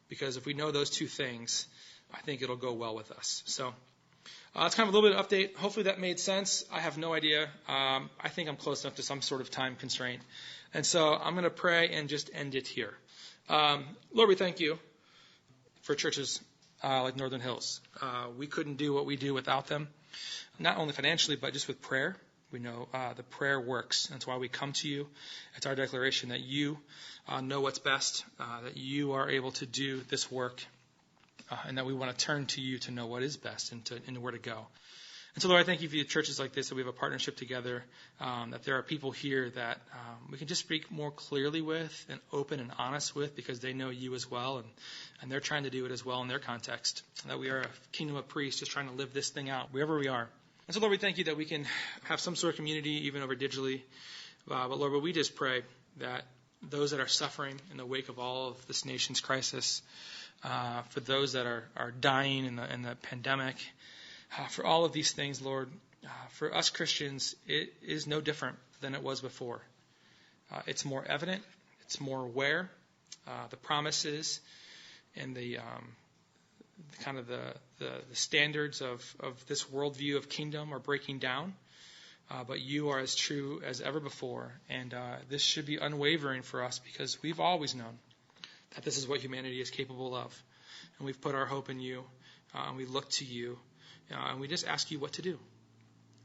Speaker 2: Because if we know those two things, I think it'll go well with us. So it's kind of a little bit of update. Hopefully that made sense. I have no idea. I think I'm close enough to some sort of time constraint. And so I'm going to pray and just end it here. Lord, we thank you for churches like Northern Hills. We couldn't do what we do without them, not only financially, but just with prayer. We know the prayer works. That's why we come to you. It's our declaration that you know what's best, that you are able to do this work, and that we want to turn to you to know what is best and where to go. And so, Lord, I thank you for the churches like this, that we have a partnership together, that there are people here that we can just speak more clearly with and open and honest with because they know you as well, and they're trying to do it as well in their context, that we are a kingdom of priests just trying to live this thing out wherever we are. And so, Lord, we thank you that we can have some sort of community even over digitally. But, Lord, we just pray that those that are suffering in the wake of all of this nation's crisis, for those that are dying in the pandemic, For all of these things, Lord, for us Christians, it is no different than it was before. It's more evident. It's more aware. The promises and the kind of the standards of this worldview of kingdom are breaking down. But you are as true as ever before. And this should be unwavering for us because we've always known that this is what humanity is capable of. And we've put our hope in you. And we look to you. And we just ask you what to do.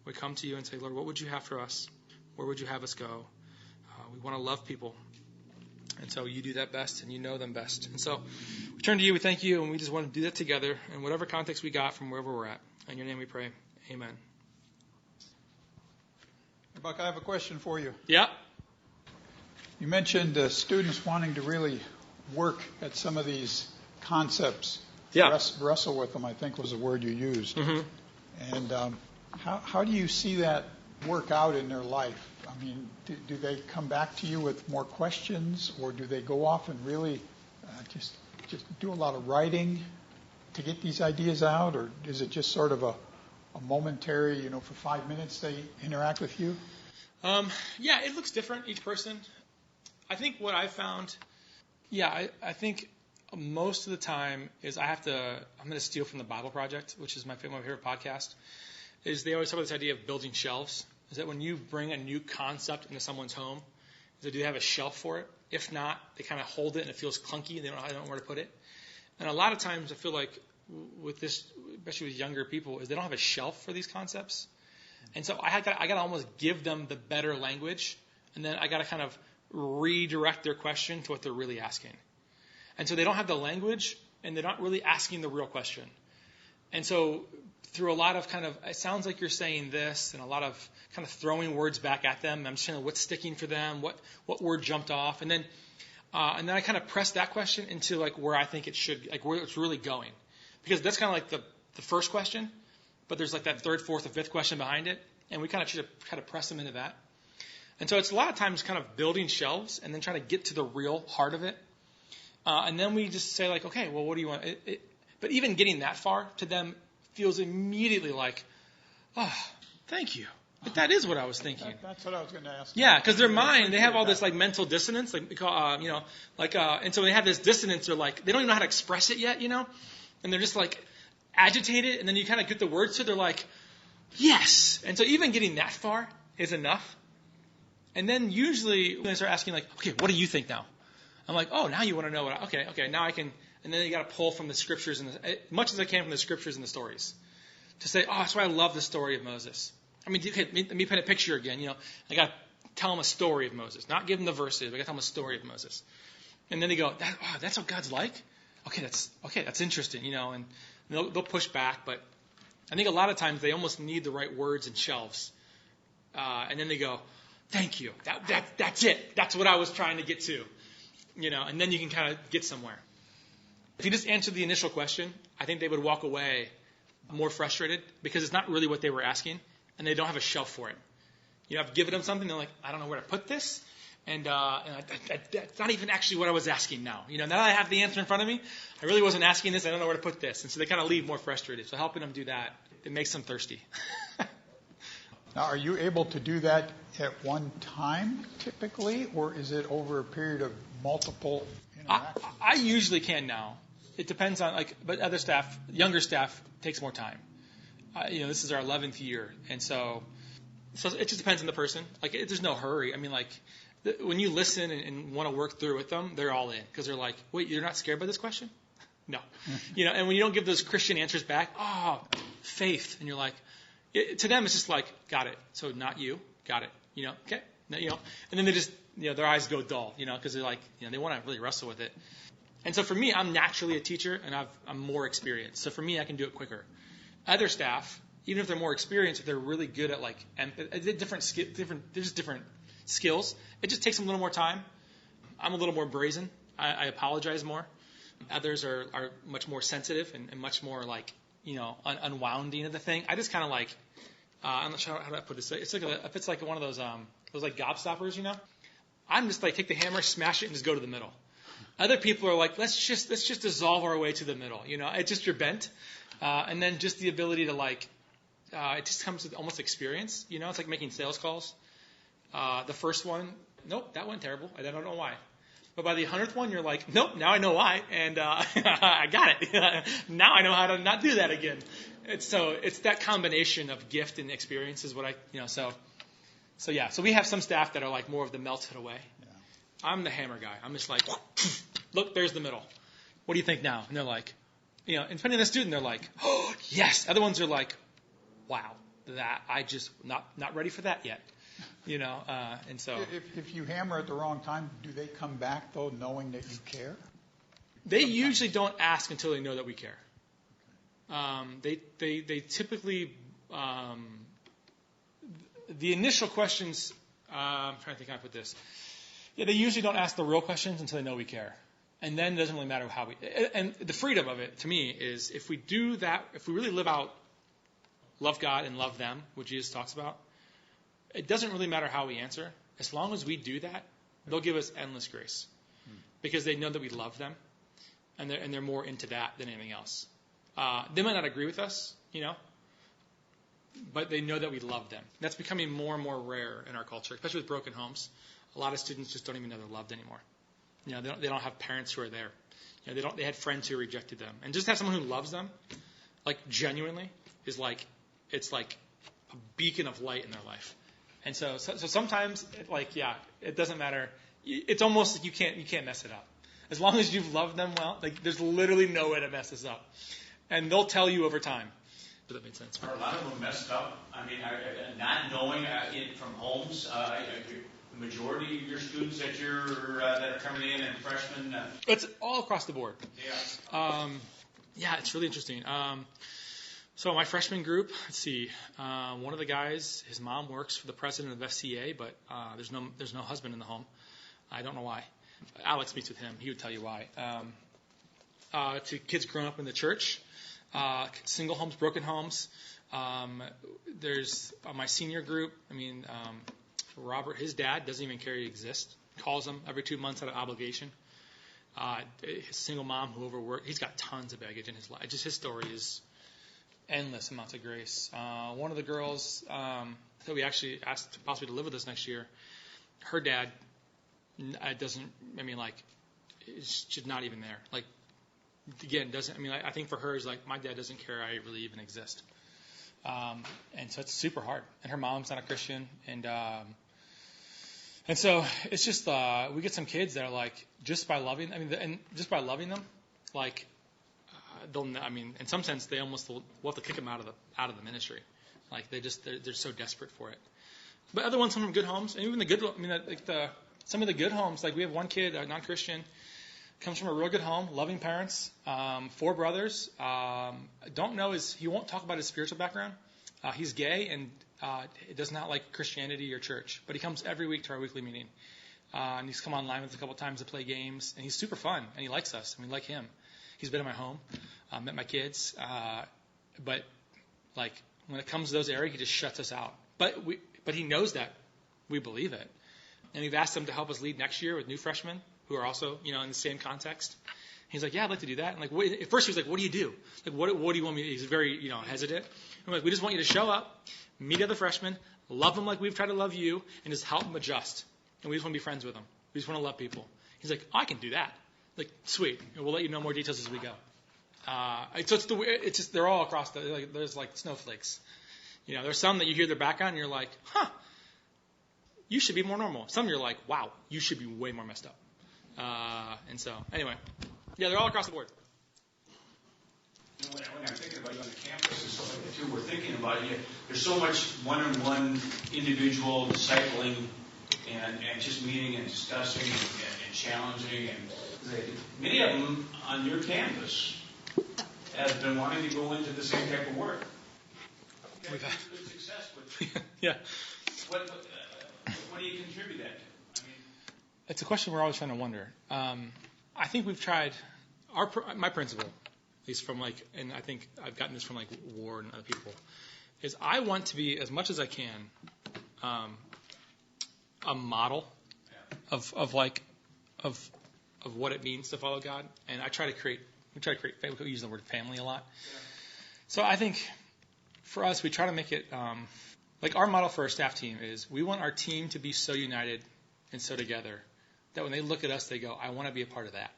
Speaker 2: We come to you and say, Lord, what would you have for us? Where would you have us go? We want to love people. And so you do that best, and you know them best. And so we turn to you, we thank you, and we just want to do that together in whatever context we got from wherever we're at. In your name we pray. Amen.
Speaker 3: Buck, I have a question for you.
Speaker 2: Yeah.
Speaker 3: You mentioned students wanting to really work at some of these concepts.
Speaker 2: Yeah.
Speaker 3: Wrestle with them, I think was the word you used.
Speaker 2: Mm-hmm.
Speaker 3: And how do you see that work out in their life? I mean, do they come back to you with more questions, or do they go off and really just do a lot of writing to get these ideas out, or is it just sort of a momentary, for 5 minutes they interact with you?
Speaker 2: Yeah, it looks different, each person. I think what I found, I think most of the time is I'm going to steal from the Bible Project, which is my favorite podcast, is they always talk about this idea of building shelves. Is that when you bring a new concept into someone's home, do they have a shelf for it? If not, they kind of hold it and it feels clunky and they don't know where to put it. And a lot of times I feel like with this, especially with younger people, is they don't have a shelf for these concepts. And so I got to almost give them the better language, and then I got to kind of redirect their question to what they're really asking. And so they don't have the language, and they're not really asking the real question. And so through a lot of kind of, it sounds like you're saying this, and a lot of kind of throwing words back at them, I'm just saying what's sticking for them, what word jumped off, and then I kind of press that question into like where I think it should, like where it's really going. Because that's kind of like the first question, but there's like that third, fourth, or fifth question behind it, and we kind of try to press them into that. And so it's a lot of times kind of building shelves and then trying to get to the real heart of it. And then we just say like, okay, well, what do you want? But even getting that far to them feels immediately like, oh, thank you. But that is what I was thinking.
Speaker 3: That's what I was going to ask.
Speaker 2: Yeah, because their mind, they have all this like mental dissonance, like and so when they have this dissonance, they're like, they don't even know how to express it yet, and they're just like agitated, and then you kind of get the words to it, they're like, yes. And so even getting that far is enough. And then usually when they start asking like, okay, what do you think now? I'm like, oh, now you want to know what? Okay, now I can. And then you got to pull from the scriptures and as much as I can from the scriptures and the stories to say, oh, that's why I love the story of Moses. I mean, okay, let me paint a picture again. I got to tell them a story of Moses, not give them the verses. I got to tell them a story of Moses. And then they go, that's what God's like. Okay, that's interesting. And they'll push back, but I think a lot of times they almost need the right words and shelves. And then they go, thank you. That's it. That's what I was trying to get to. And then you can kind of get somewhere. If you just answered the initial question, I think they would walk away more frustrated because it's not really what they were asking, and they don't have a shelf for it. I've given them something, they're like, I don't know where to put this, and that's not even actually what I was asking now. Now that I have the answer in front of me, I really wasn't asking this, I don't know where to put this. And so they kind of leave more frustrated. So helping them do that, it makes them thirsty.
Speaker 3: Now, are you able to do that at one time typically, or is it over a period of multiple interactions?
Speaker 2: I usually can now. It depends on but other staff, younger staff, takes more time. This is our 11th year, and so it just depends on the person. There's no hurry. I mean, when you listen and want to work through with them, they're all in because they're like, wait, you're not scared by this question? No. And when you don't give those Christian answers back, faith, and you're like, to them it's just like, got it. So not you, got it. Okay. And then they just, their eyes go dull, because they're like, they want to really wrestle with it. And so for me, I'm naturally a teacher, and I'm more experienced. So for me, I can do it quicker. Other staff, even if they're more experienced, if they're really good at different skills, it just takes them a little more time. I'm a little more brazen. I apologize more. Others are much more sensitive and much more unwounding of the thing. I just kind of I'm not sure how to put this. It's like one of those gobstoppers, I'm just take the hammer, smash it, and just go to the middle. Other people are like, let's just dissolve our way to the middle. It's just you're bent, and then just the ability to it just comes with almost experience. It's like making sales calls. The first one, nope, that went terrible. I don't know why. But by the 100th one, you're like, nope, now I know why, and I got it. Now I know how to not do that again. It's that combination of gift and experience is what So we have some staff that are like more of the melted away. Yeah. I'm the hammer guy. I'm just like, look, there's the middle. What do you think now? And they're like, and depending on the student, they're like, oh, yes. Other ones are like, wow, that I just not ready for that yet. And so
Speaker 3: if you hammer at the wrong time, do they come back though, knowing that you care?
Speaker 2: They usually don't ask until they know that we care. They typically the initial questions. I'm trying to think how I put this. Yeah, they usually don't ask the real questions until they know we care, and then it doesn't really matter how we. And the freedom of it to me is if we do that, if we really live out, love God and love them, what Jesus talks about. It doesn't really matter how we answer. As long as we do that, they'll give us endless grace because they know that we love them, and they're more into that than anything else. They might not agree with us, but they know that we love them. That's becoming more and more rare in our culture, especially with broken homes. A lot of students just don't even know they're loved anymore. They don't have parents who are there. They had friends who rejected them, and just to have someone who loves them, like genuinely, is like it's like a beacon of light in their life. And so sometimes, it doesn't matter. It's almost like you can't mess it up. As long as you've loved them well, like there's literally no way to mess this up. And they'll tell you over time. Does that make sense?
Speaker 1: Are a lot of them messed up? I mean, not knowing from homes, the majority of your students that are coming in and freshmen.
Speaker 2: It's all across the board.
Speaker 1: Yeah.
Speaker 2: It's really interesting. So my freshman group, let's see, one of the guys, his mom works for the president of FCA, but there's no husband in the home. I don't know why. Alex meets with him. He would tell you why. To kids growing up in the church, single homes, broken homes. There's my senior group. Robert, his dad doesn't even care he exists. Calls him every 2 months out of obligation. His single mom who overworked. He's got tons of baggage in his life. Just his story is endless amounts of grace. One of the girls that we actually asked possibly to live with us next year, her dad is just not even there. Like, again, I think for her, it's like, my dad doesn't care I really even exist. And so it's super hard. And her mom's not a Christian. And so it's just, we get some kids that are like, just by loving them, like, in some sense, they almost will have to kick them out of the ministry. Like they're so desperate for it. But other ones come from good homes, and even the good. Some of the good homes, like we have one kid, a non-Christian, comes from a real good home, loving parents, 4 brothers. He won't talk about his spiritual background. He's gay and does not like Christianity or church, but he comes every week to our weekly meeting. And he's come online with us a couple times to play games, and he's super fun, and he likes us, and we like him. He's been in my home, met my kids, but like when it comes to those areas, he just shuts us out. But he knows that we believe it, and we've asked him to help us lead next year with new freshmen who are also in the same context. He's like, yeah, I'd like to do that. And like, at first he was like, what do you do? Like, what do you want me to do? He's very hesitant. I'm like, we just want you to show up, meet other freshmen, love them like we've tried to love you, and just help them adjust. And we just want to be friends with them. We just want to love people. He's like, oh, I can do that. Like, sweet. And we'll let you know more details as we go. So it's just they're all across there's like snowflakes. There's some that you hear their background and you're like, huh, you should be more normal. Some you're like, wow, you should be way more messed up. And so anyway, yeah, they're all across the board.
Speaker 1: When I'm thinking about you on the campus and stuff like that too, we're thinking about you. There's so much one-on-one individual discipling and just meeting and discussing and challenging. And many of them on your campus have been wanting to go into the same type of work. We've had good success with.
Speaker 2: Yeah.
Speaker 1: What do you contribute that to?
Speaker 2: It's a question we're always trying to wonder. I think we've tried. My principle, at least from and I think I've gotten this from Ward and other people, is I want to be as much as I can a model of what it means to follow God, and we try to create. We use the word family a lot. So I think for us, we try to make it like our model for our staff team is we want our team to be so united and so together that when they look at us, they go, I want to be a part of that.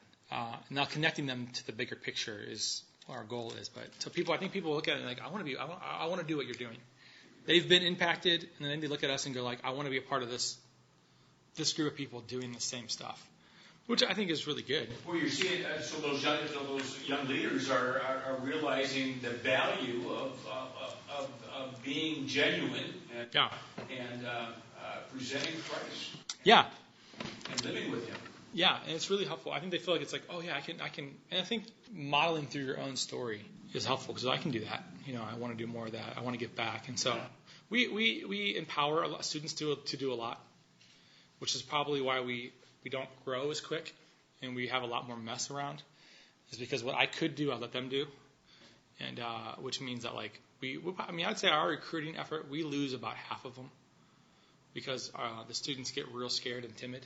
Speaker 2: Now connecting them to the bigger picture is what our goal is. But so I think people look at it and like, I want to do what you're doing. They've been impacted, and then they look at us and go like, I want to be a part of this group of people doing the same stuff, which I think is really good.
Speaker 1: Well, you see it, so those young leaders are realizing the value of being genuine and presenting Christ.
Speaker 2: Yeah.
Speaker 1: And living with Him.
Speaker 2: Yeah, and it's really helpful. I think they feel like it's like, oh yeah, I can, and I think modeling through your own story is helpful because I can do that. I want to do more of that. I want to give back, and so we empower a lot, students to do a lot, which is probably why we don't grow as quick and we have a lot more mess around. Is because what I could do, I let them do, and which means that like I'd say our recruiting effort, we lose about half of them because the students get real scared and timid.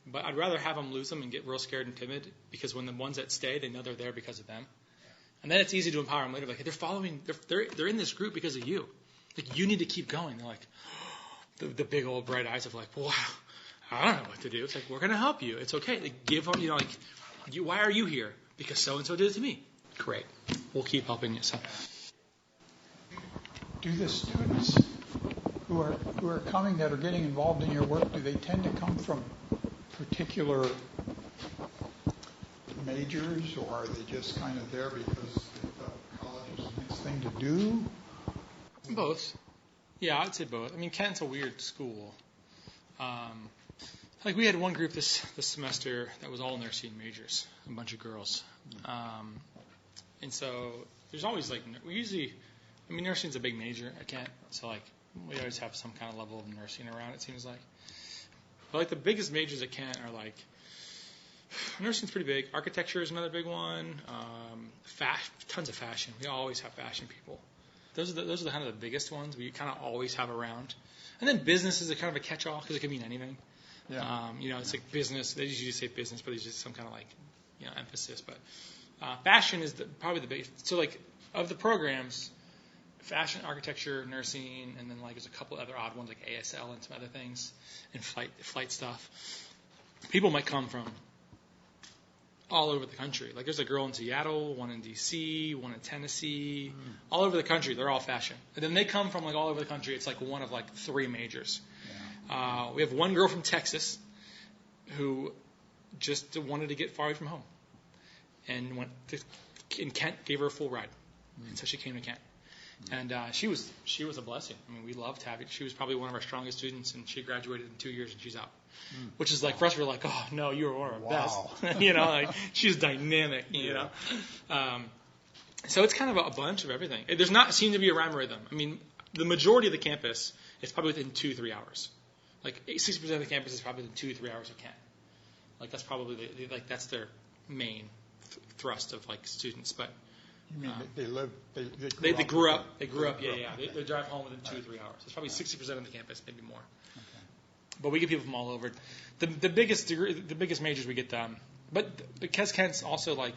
Speaker 2: But I'd rather have them lose them and get real scared and timid because when the ones that stay, they know they're there because of them. And then it's easy to empower them later. Like, they're in this group because of you. Like, you need to keep going. They're like, the big old bright eyes of like, wow, I don't know what to do. It's like, we're going to help you. It's okay. Like, give them, why are you here? Because so-and-so did it to me. Great. We'll keep helping you. So.
Speaker 3: Do the students who are coming that are getting involved in your work, do they tend to come from particular majors, or are they just kind of there because they thought college was the next thing to do?
Speaker 2: Both. Yeah, I'd say both. I mean, Kent's a weird school. Like we had one group this semester that was all nursing majors, a bunch of girls. And so there's always like, nursing's a big major at Kent, so like we always have some kind of level of nursing around, it seems like. But like the biggest majors at Kent are like, nursing's pretty big. Architecture is another big one. Tons of fashion. We always have fashion people. Those are the kind of the biggest ones we kind of always have around. And then business is a kind of a catch-all because it can mean anything.
Speaker 3: Yeah.
Speaker 2: It's like business. They usually say business, but there's just some kind of like, emphasis. But fashion is probably the biggest. So like of the programs, fashion, architecture, nursing, and then like there's a couple other odd ones like ASL and some other things, and flight stuff. People might come from all over the country. Like there's a girl in Seattle, one in DC, one in Tennessee, all over the country. They're all fashion. And then they come from like all over the country. It's like one of like three majors. Yeah. We have one girl from Texas who just wanted to get far away from home, and Kent gave her a full ride, and so she came to Kent. And she was a blessing. I mean, we loved having. She was probably one of our strongest students, and she graduated in 2 years, and she's out. Which is like for us, we're like, oh no, you're one of our best. Like she's dynamic. So it's kind of a bunch of everything. There's not seem to be a rhyme or rhythm. I mean, the majority of the campus is probably within 2-3 hours. Like 60% of the campus is probably within 2-3 hours of Kent. Like that's probably that's their main thrust of like students, but.
Speaker 3: You mean
Speaker 2: they grew up? They grew up. Yeah. They drive home within 2-3 hours. It's probably 60% of the campus, maybe more.
Speaker 3: Okay.
Speaker 2: But we get people from all over. The biggest majors we get them. But because Kent's also like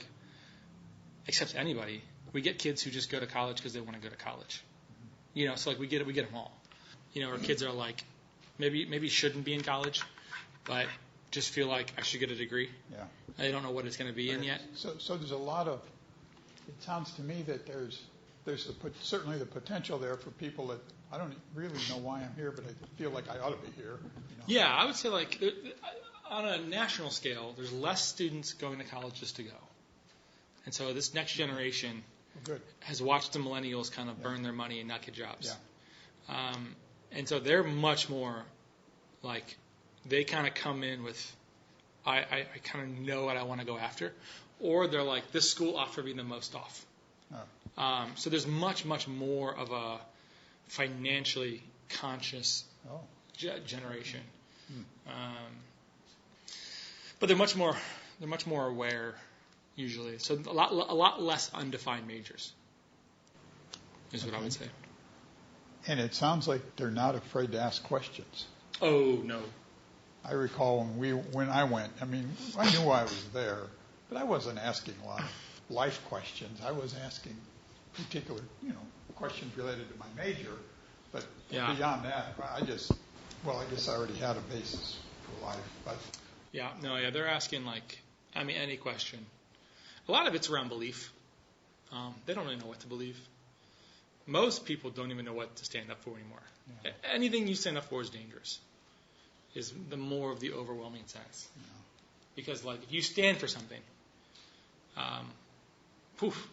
Speaker 2: accepts anybody, we get kids who just go to college because they want to go to college. So like we get them all. Our kids are like maybe shouldn't be in college, but just feel like I should get a degree. Yeah. They don't know what it's going to be in yet.
Speaker 3: So there's a lot of. It sounds to me that there's certainly the potential there for people that I don't really know why I'm here, but I feel like I ought to be here.
Speaker 2: Yeah, I would say like on a national scale, there's less students going to college just to go, and so this next generation has watched the millennials kind of burn their money and not get jobs. Yeah. And so they're much more like they kind of come in with I kind of know what I want to go after. Or they're like, this school offered me the most off. Oh. So there's much, much more of a financially conscious generation. But they're much more aware usually. So a lot less undefined majors is what I would say.
Speaker 3: And it sounds like they're not afraid to ask questions.
Speaker 2: Oh no.
Speaker 3: I recall when I went. I mean, I knew I was there. But I wasn't asking a lot of life questions. I was asking particular, questions related to my major, but
Speaker 2: Yeah.
Speaker 3: beyond that, I guess I already had a basis for life. But
Speaker 2: They're asking any question. A lot of it's around belief. They don't really know what to believe. Most people don't even know what to stand up for anymore.
Speaker 3: Yeah.
Speaker 2: Anything you stand up for is dangerous, is the more of the overwhelming sense.
Speaker 3: Yeah.
Speaker 2: Because if you stand for something,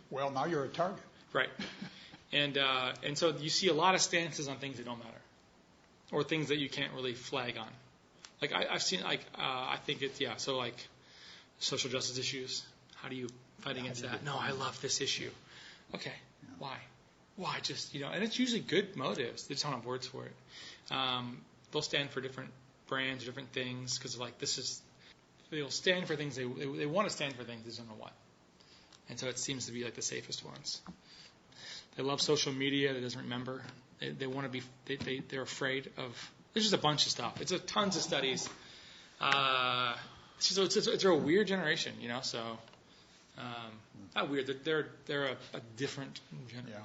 Speaker 3: Well, now you're a target.
Speaker 2: right. And so you see a lot of stances on things that don't matter, or things that you can't really flag on. I've seen I think it's so social justice issues. How do you fight against that? No, I love this issue. Okay, why? Why? Just and it's usually good motives. They just don't have words for it. They'll stand for different brands, different things, because they'll stand for things they want to stand for things they don't know what. And so it seems to be the safest ones. They love social media that doesn't remember. They want to be. They're afraid of. There's just a bunch of stuff. It's tons of studies. It's a weird generation, So not weird. They're a different generation.
Speaker 3: Yeah.